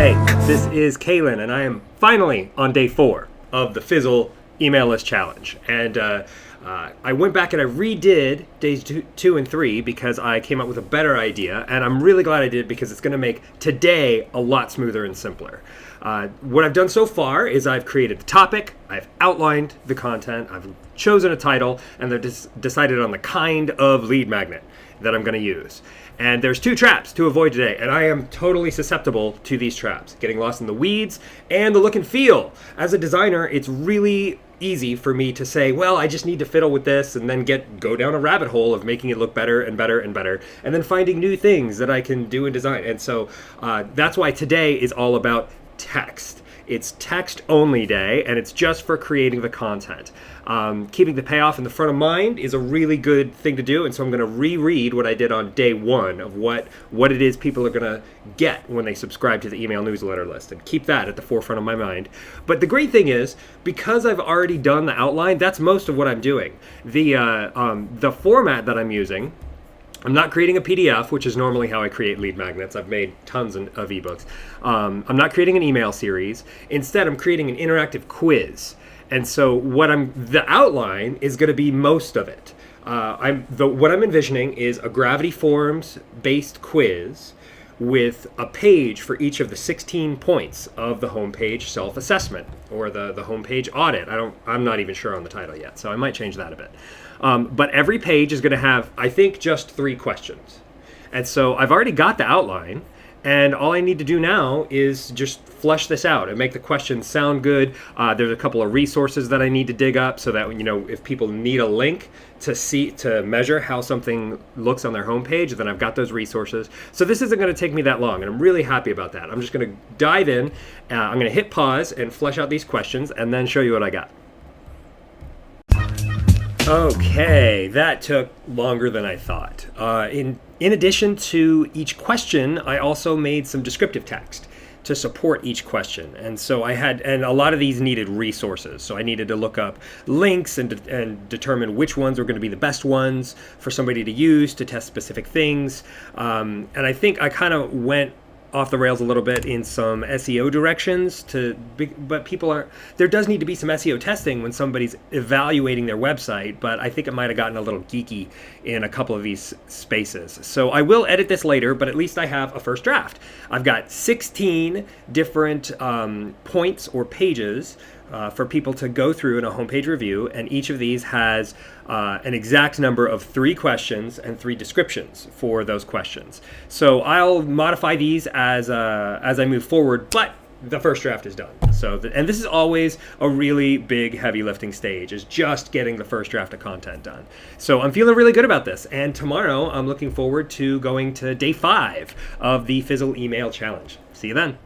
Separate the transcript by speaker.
Speaker 1: Hey, this is Caelan, and I am finally on day 4 of the Fizzle email list challenge. And I went back and I redid days 2 and 3 because I came up with a better idea, and I'm really glad I did because it's going to make today a lot smoother and simpler. What I've done so far is I've created the topic, I've outlined the content, I've chosen a title, and I've decided on the kind of lead magnet that I'm going to use. And there's 2 traps to avoid today, and I am totally susceptible to these traps, getting lost in the weeds and the look and feel. As a designer, it's really easy for me to say, well, I just need to fiddle with this, and then go down a rabbit hole of making it look better and better and better, and then finding new things that I can do in design. And so that's why today is all about text. It's text only day, and it's just for creating the content. Keeping the payoff in the front of mind is a really good thing to do, and so I'm going to reread what I did on day 1 of what it is people are going to get when they subscribe to the email newsletter list, and keep that at the forefront of my mind. But the great thing is, because I've already done the outline, that's most of what I'm doing. The format that I'm using, I'm not creating a PDF, which is normally how I create lead magnets. I've made tons of ebooks. I'm not creating an email series. Instead, I'm creating an interactive quiz. And so the outline is going to be most of it. What I'm envisioning is a Gravity Forms based quiz with a page for each of the 16 points of the homepage self-assessment, or the homepage audit. I'm not even sure on the title yet, so I might change that a bit. But every page is going to have, I think, just 3 questions. And so I've already got the outline, and all I need to do now is just flesh this out and make the questions sound good. There's a couple of resources that I need to dig up so that, if people need a link to measure how something looks on their homepage, then I've got those resources. So this isn't going to take me that long, and I'm really happy about that. I'm just going to dive in. I'm going to hit pause and flesh out these questions and then show you what I got. Okay, that took longer than I thought. In addition to each question, I also made some descriptive text to support each question. And so and a lot of these needed resources. So I needed to look up links and determine which ones were going to be the best ones for somebody to use to test specific things. And I think I kind of went off the rails a little bit in some SEO directions but there does need to be some SEO testing when somebody's evaluating their website, but I think it might have gotten a little geeky in a couple of these spaces. So I will edit this later, but at least I have a first draft. I've got 16 different points or pages for people to go through in a homepage review, and each of these has an exact number of 3 questions and 3 descriptions for those questions. So I'll modify these as I move forward, but the first draft is done. And this is always a really big, heavy lifting stage, is just getting the first draft of content done. So I'm feeling really good about this, and tomorrow I'm looking forward to going to day 5 of the Fizzle email challenge. See you then.